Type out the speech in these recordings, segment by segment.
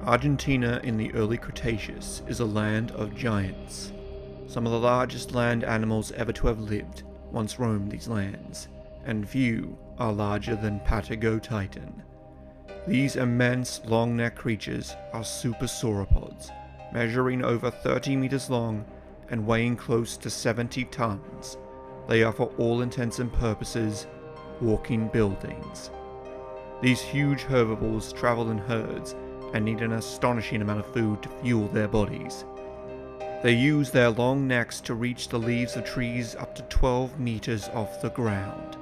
Argentina in the early Cretaceous is a land of giants. Some of the largest land animals ever to have lived once roamed these lands, and few are larger than Prehistoric. These immense long-necked creatures are super sauropods, measuring over 30 meters long and weighing close to 70 tons. They are, for all intents and purposes, walking buildings. These huge herbivores travel in herds and need an astonishing amount of food to fuel their bodies. They use their long necks to reach the leaves of trees up to 12 meters off the ground.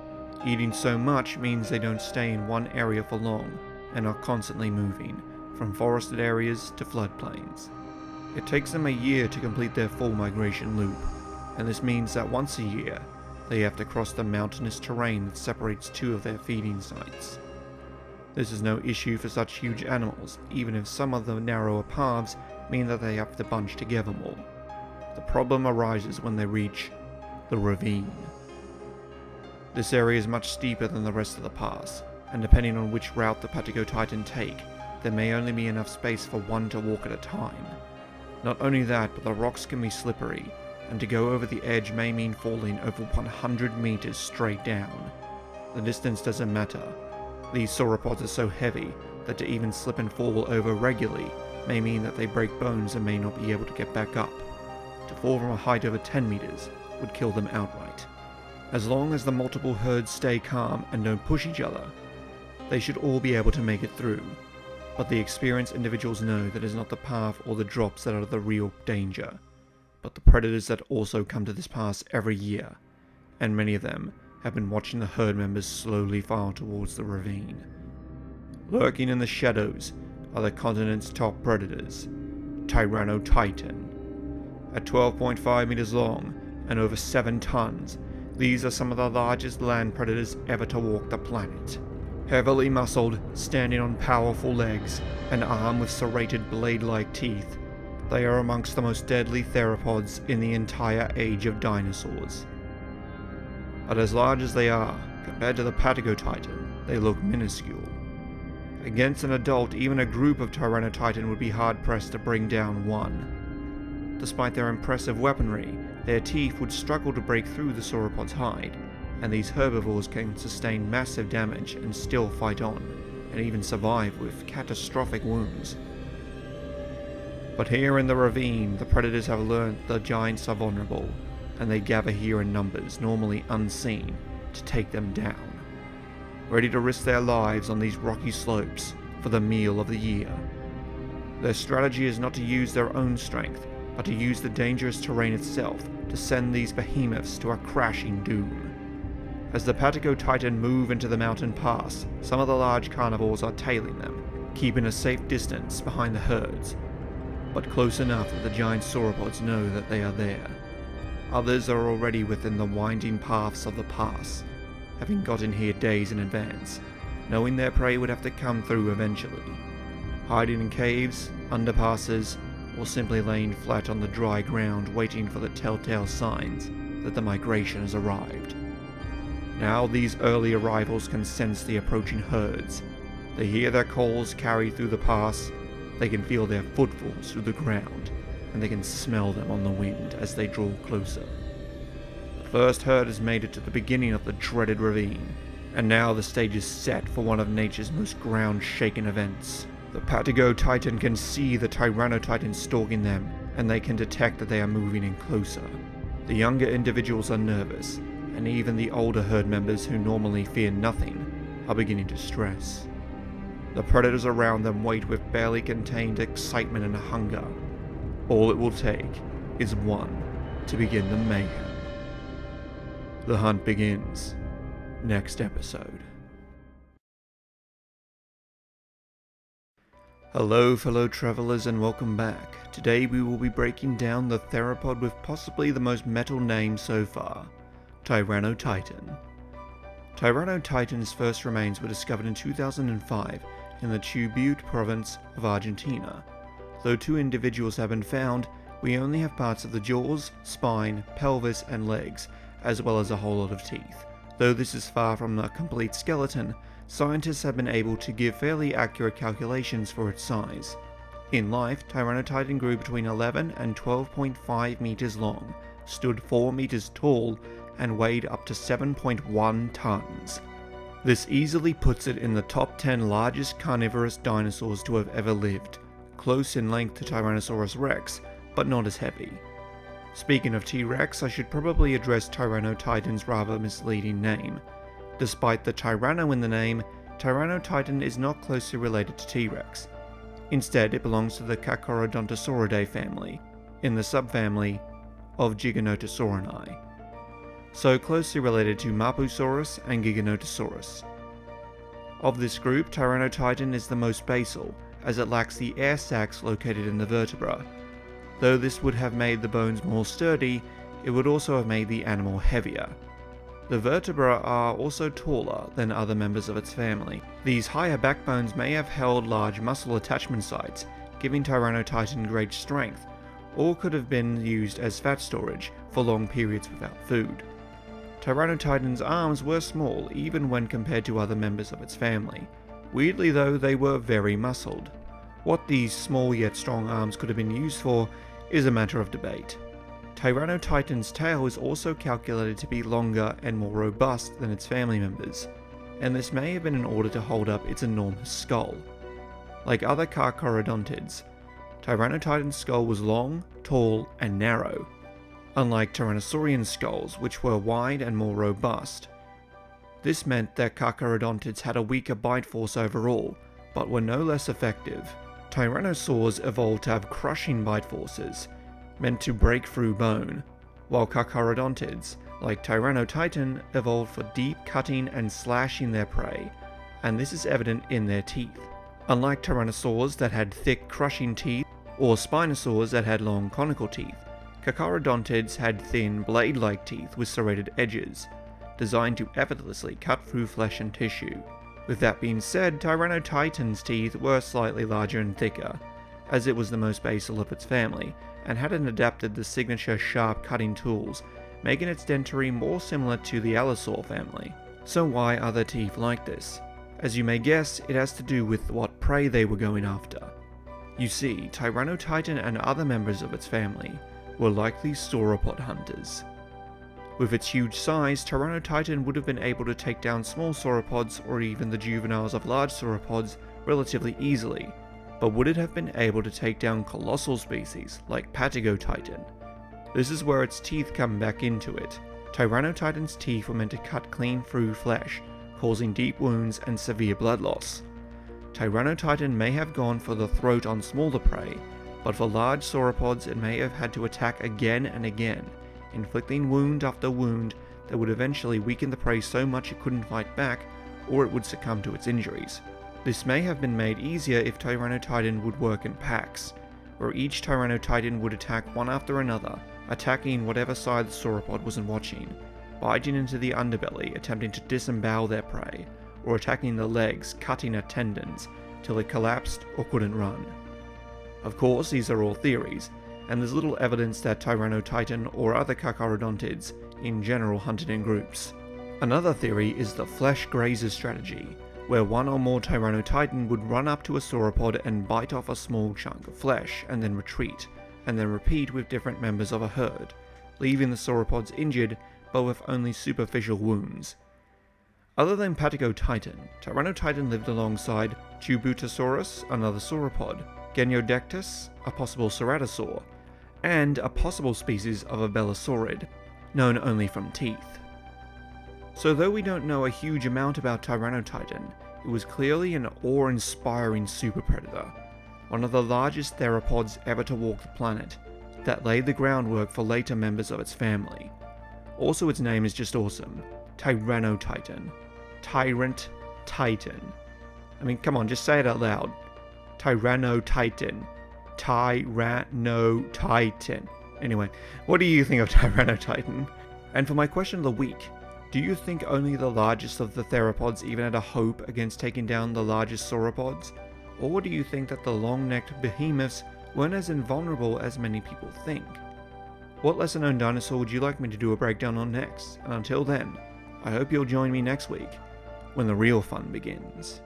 Eating so much means they don't stay in one area for long and are constantly moving, from forested areas to floodplains. It takes them a year to complete their full migration loop, and this means that once a year, they have to cross the mountainous terrain that separates two of their feeding sites. This is no issue for such huge animals, even if some of the narrower paths mean that they have to bunch together more. The problem arises when they reach the ravine. This area is much steeper than the rest of the pass, and depending on which route the Prehistoric take, there may only be enough space for one to walk at a time. Not only that, but the rocks can be slippery, and to go over the edge may mean falling over 100 meters straight down. The distance doesn't matter. These sauropods are so heavy that to even slip and fall over regularly may mean that they break bones and may not be able to get back up. To fall from a height over 10 meters would kill them outright. As long as the multiple herds stay calm and don't push each other, they should all be able to make it through. But the experienced individuals know that it is not the path or the drops that are the real danger, but the predators that also come to this pass every year, and many of them have been watching the herd members slowly file towards the ravine. Lurking in the shadows are the continent's top predators, Tyrannotitan. At 12.5 meters long and over 7 tons, these are some of the largest land predators ever to walk the planet. Heavily muscled, standing on powerful legs, and armed with serrated blade-like teeth, they are amongst the most deadly theropods in the entire age of dinosaurs. But as large as they are, compared to the Prehistoric, they look minuscule. Against an adult, even a group of Tyrannotitan would be hard-pressed to bring down one. Despite their impressive weaponry, their teeth would struggle to break through the sauropod's hide, and these herbivores can sustain massive damage and still fight on, and even survive with catastrophic wounds. But here in the ravine, the predators have learned the giants are vulnerable, and they gather here in numbers normally unseen to take them down, ready to risk their lives on these rocky slopes for the meal of the year. Their strategy is not to use their own strength, but to use the dangerous terrain itself to send these behemoths to a crashing doom. As the Prehistoric move into the mountain pass, some of the large carnivores are tailing them, keeping a safe distance behind the herds, but close enough that the giant sauropods know that they are there. Others are already within the winding paths of the pass, having gotten here days in advance, knowing their prey would have to come through eventually, hiding in caves, underpasses, or simply laying flat on the dry ground waiting for the telltale signs that the migration has arrived. Now these early arrivals can sense the approaching herds. They hear their calls carry through the pass, they can feel their footfalls through the ground, and they can smell them on the wind as they draw closer. The first herd has made it to the beginning of the dreaded ravine, and now the stage is set for one of nature's most ground-shaking events. The Prehistoric can see the Tyrannotitan stalking them, and they can detect that they are moving in closer. The younger individuals are nervous, and even the older herd members who normally fear nothing are beginning to stress. The predators around them wait with barely contained excitement and hunger. All it will take is one to begin the mayhem. The hunt begins next episode. Hello fellow travelers and welcome back. Today we will be breaking down the theropod with possibly the most metal name so far, Tyrannotitan. Tyrannotitan's first remains were discovered in 2005 in the Chubut province of Argentina. Though 2 individuals have been found, we only have parts of the jaws, spine, pelvis and legs, as well as a whole lot of teeth. Though this is far from a complete skeleton, scientists have been able to give fairly accurate calculations for its size. In life, Tyrannotitan grew between 11 and 12.5 meters long, stood 4 meters tall, and weighed up to 7.1 tons. This easily puts it in the top 10 largest carnivorous dinosaurs to have ever lived, close in length to Tyrannosaurus rex, but not as heavy. Speaking of T-Rex, I should probably address Tyrannotitan's rather misleading name. Despite the Tyranno in the name, Tyrannotitan is not closely related to T-Rex. Instead, it belongs to the Carcharodontosauridae family, in the subfamily of Giganotosaurinae, so closely related to Mapusaurus and Giganotosaurus. Of this group, Tyrannotitan is the most basal, as it lacks the air sacs located in the vertebra. Though this would have made the bones more sturdy, it would also have made the animal heavier. The vertebrae are also taller than other members of its family. These higher backbones may have held large muscle attachment sites, giving Tyrannotitan great strength, or could have been used as fat storage for long periods without food. Tyrannotitan's arms were small even when compared to other members of its family. Weirdly though, they were very muscled. What these small yet strong arms could have been used for is a matter of debate. Tyrannotitan's tail is also calculated to be longer and more robust than its family members, and this may have been in order to hold up its enormous skull. Like other Carcharodontids, Tyrannotitan's skull was long, tall, and narrow, unlike Tyrannosaurian skulls, which were wide and more robust. This meant that Carcharodontids had a weaker bite force overall, but were no less effective. Tyrannosaurs evolved to have crushing bite forces, meant to break through bone, while Carcharodontids, like Tyrannotitan, evolved for deep cutting and slashing their prey, and this is evident in their teeth. Unlike Tyrannosaurs that had thick crushing teeth, or Spinosaurs that had long conical teeth, Carcharodontids had thin blade-like teeth with serrated edges, designed to effortlessly cut through flesh and tissue. With that being said, Tyrannotitan's teeth were slightly larger and thicker, as it was the most basal of its family, and hadn't adapted the signature sharp cutting tools, making its dentary more similar to the Allosaur family. So why are their teeth like this? As you may guess, it has to do with what prey they were going after. You see, Tyrannotitan and other members of its family were likely sauropod hunters. With its huge size, Tyrannotitan would have been able to take down small sauropods or even the juveniles of large sauropods relatively easily, but would it have been able to take down colossal species like Patagotitan? This is where its teeth come back into it. Tyrannotitan's teeth were meant to cut clean through flesh, causing deep wounds and severe blood loss. Tyrannotitan may have gone for the throat on smaller prey, but for large sauropods it may have had to attack again and again, inflicting wound after wound that would eventually weaken the prey so much it couldn't fight back, or it would succumb to its injuries. This may have been made easier if Tyrannotitan would work in packs, where each Tyrannotitan would attack one after another, attacking whatever side the sauropod wasn't watching, biting into the underbelly attempting to disembowel their prey, or attacking the legs, cutting at tendons, till it collapsed or couldn't run. Of course, these are all theories, and there's little evidence that Tyrannotitan or other Carcharodontids in general hunted in groups. Another theory is the flesh grazer strategy, where one or more Tyrannotitan would run up to a sauropod and bite off a small chunk of flesh and then retreat, and then repeat with different members of a herd, leaving the sauropods injured but with only superficial wounds. Other than Patagotitan, Tyrannotitan lived alongside Tubutosaurus, another sauropod, Geniodectus, a possible ceratosaur, and a possible species of a belosaurid, known only from teeth. So though we don't know a huge amount about Tyrannotitan, it was clearly an awe-inspiring super predator, one of the largest theropods ever to walk the planet, that laid the groundwork for later members of its family. Also, its name is just awesome, Tyrannotitan. Tyrant Titan. I mean, come on, just say it out loud. Tyrannotitan. Tyrannotitan. Anyway, what do you think of Tyrannotitan? And for my question of the week, do you think only the largest of the theropods even had a hope against taking down the largest sauropods? Or do you think that the long-necked behemoths weren't as invulnerable as many people think? What lesser-known dinosaur would you like me to do a breakdown on next? And until then, I hope you'll join me next week when the real fun begins.